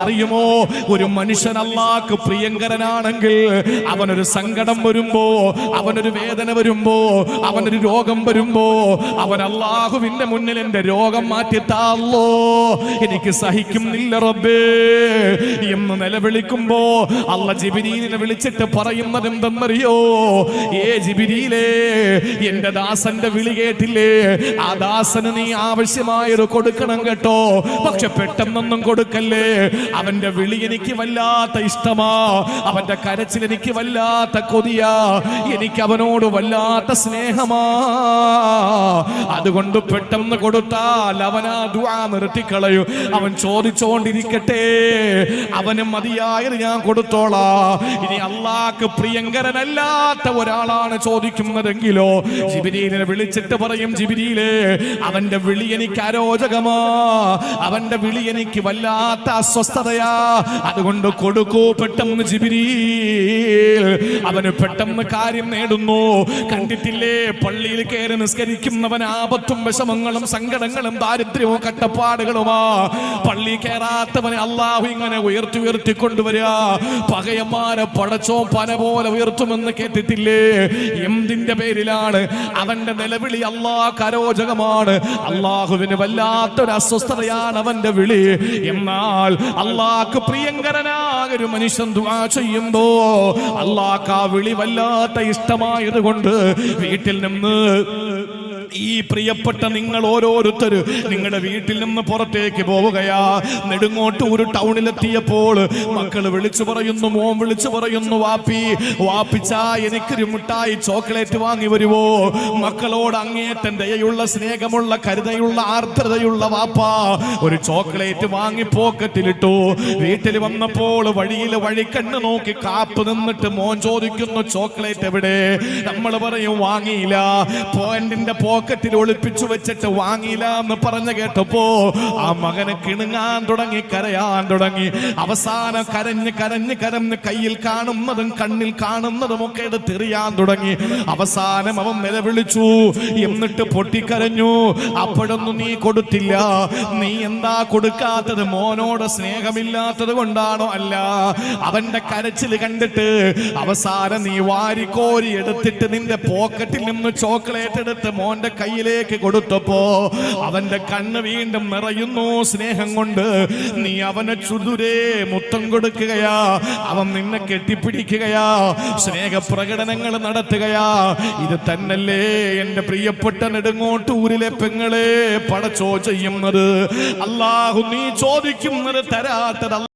അറിയുമോ, ഒരു മനുഷ്യൻ അല്ലാഹ്ക്ക് പ്രിയങ്കരനാണെങ്കിൽ അവനൊരു സങ്കടം വരുമ്പോ, അവനൊരു വേദന വരുമ്പോ, അവനൊരു രോഗം വരുമ്പോ, അവൻ അല്ലാഹുവിന്റെ മുന്നിൽ എന്റെ രോഗം മാറ്റിത്താ അല്ലോ, എനിക്ക് സഹിക്കുന്നില്ല റബ്ബേ എന്ന് നിലവിളിക്കുമ്പോ അല്ലാഹ് ജിബ്രീലിനെ വിളിച്ചിട്ട് പറയുന്നത് എന്തെന്നറിയോ? ജിബ്രീലേ, എന്റെ ദാസന്റെ വിളി കേട്ടില്ലേ? ആ ദാസന് നീ ആവശ്യമായത് കൊടുക്കണം കേട്ടോ, പക്ഷെ പെട്ടെന്നൊന്നും കൊടുക്കല്ലേ. അവന്റെ വിളി എനിക്ക് വല്ലാത്ത ഇഷ്ടമാ, അവന്റെ കരച്ചിൽ എനിക്ക് വല്ലാത്ത കൊതിയാ, എനിക്ക് അവനോട് വല്ലാത്ത സ്നേഹമാ. അതുകൊണ്ട് പെട്ടെന്ന് കൊടുത്താൽ അവനാ ദുആ നിർത്തിക്കളയും. അവൻ ചോദിച്ചോണ്ടിരിക്കട്ടെ, അവന് മതിയായത് ഞാൻ കൊടുത്തോളാ. ഇനി അല്ലാഹ്ക്ക് പ്രിയങ്കരനല്ലാത്ത ഒരാളാണ് ചോദിക്കുന്നതെങ്കിലോ ജിബ്രീലിനെ വിളിച്ചിട്ട് പറയും, ജിബ്രീലേ, അവന്റെ വിളി എനിക്ക് അരോചകമാ, അവന്റെ വിളി എനിക്ക് വല്ലാത്ത അസ്വസ്ഥതയാ, അതുകൊണ്ട് കൊടുക്കൂ പെട്ടെന്ന് ജിബ്രീൽ. അവന് പെട്ടെന്ന് കാര്യം നേടുന്നു. കണ്ടിട്ടില്ലേ, പള്ളിയിൽ കയറി നിസ്കരിക്കുന്നവൻ ആപത്തും വിഷമങ്ങളും സങ്കടങ്ങളും ദാരിദ്ര്യവും കട്ടപ്പാടുകളുമാ. പള്ളി കയറാത്തവനെ അല്ലാഹു ഇങ്ങനെ ഉയർത്തി ഉയർത്തി കൊണ്ടുവരിക. പകയന്മാരെ പടച്ചോ പന പോലെ ഉയർത്തുമെന്ന് കേട്ടിട്ടില്ലേ? എന്തിന്റെ പേരിലാണ്? അവന്റെ നിലവിളി അല്ലാഹ്ക്ക് അരോചകമാണ്, അല്ലാഹുവിന് വല്ലാത്തൊരു അസ്വസ്ഥതയാണ് അവന്റെ വിളി. എന്നാൽ അല്ലാഹ്ക്ക് പ്രിയങ്കരനായ ഒരു മനുഷ്യൻ ദുആ ചെയ്യുമ്പോ അല്ലാഹ്ക്ക് ആ വിളി വല്ലാത്ത ഇഷ്ടമായത് കൊണ്ട് വീട്ടിൽ നിന്ന് ഈ പ്രിയപ്പെട്ട നിങ്ങൾ ഓരോരുത്തര് നിങ്ങളുടെ വീട്ടിൽ നിന്ന് പുറത്തേക്ക് പോവുകയാ. നെടുങ്ങോട്ടൂർ ടൗണിലെത്തിയപ്പോൾ മക്കള് വിളിച്ചു പറയുന്നു, മോൻ വിളിച്ചു പറയുന്നു, വാപ്പി വാപ്പിച്ചാ എനിക്കൊരു മിഠായി ചോക്ലേറ്റ് വാങ്ങി വരുവോ? മക്കളോട് അങ്ങേറ്റം ദയയുള്ള സ്നേഹമുള്ള കരുതയുള്ള ആർദ്രതയുള്ള വാപ്പാ ഒരു ചോക്ലേറ്റ് വാങ്ങി പോക്കറ്റിലിട്ടു. വീട്ടിൽ വന്നപ്പോൾ വഴിയിൽ വഴിക്കണ്ണ് നോക്കി കാപ്പ് നിന്നിട്ട് മോൻ ചോദിക്കുന്നു, ചോക്ലേറ്റ് എവിടെ? നമ്മൾ പറയും വാങ്ങിയില്ല. പോയിന്റിന്റെ പോക്കറ്റിൽ ഒളിപ്പിച്ചു വെച്ചിട്ട് വാങ്ങിയില്ല എന്ന് പറഞ്ഞു കേട്ടപ്പോ ആ മകന് കിണുങ്ങാൻ തുടങ്ങി, കരയാൻ തുടങ്ങി. അവസാനം കരഞ്ഞ് കരഞ്ഞ് കരഞ്ഞ് കയ്യിൽ കാണുന്നതും കണ്ണിൽ കാണുന്നതും ഒക്കെ എടുത്തെറിയാൻ തുടങ്ങി. അവസാനം അവൻ നിലവിളിച്ചു, എന്നിട്ട് പൊട്ടിക്കരഞ്ഞു. അപ്പോഴൊന്നും നീ കൊടുത്തില്ല. നീ എന്താ കൊടുക്കാത്തത്? മോനോട് സ്നേഹമില്ലാത്തത് കൊണ്ടാണോ? അല്ല, അവന്റെ കരച്ചിൽ കണ്ടിട്ട് അവസാനം നീ വാരിക്കോരി എടുത്തിട്ട് നിന്റെ പോക്കറ്റിൽ നിന്ന് ചോക്ലേറ്റ് എടുത്ത് മോന്റെ കയ്യിലേക്ക് കൊടുത്തപ്പോ അവന്റെ കണ്ണ് വീണ്ടും നിറയുന്നു സ്നേഹം കൊണ്ട്. നീ അവനെ ചുടുരേ മുത്തം കൊടുക്കുകയാ, അവൻ നിന്നെ കെട്ടിപ്പിടിക്കുകയാ, സ്നേഹപ്രകടനങ്ങൾ നടത്തുകയാ. ഇത് തന്നല്ലേ എന്റെ പ്രിയപ്പെട്ട നെടുങ്ങോട്ടൂരിലെ പെങ്ങളെ പടച്ചോ ചെയ്യുന്നത്? അല്ലാഹു നീ ചോദിക്കുന്നത് തരാത്തത്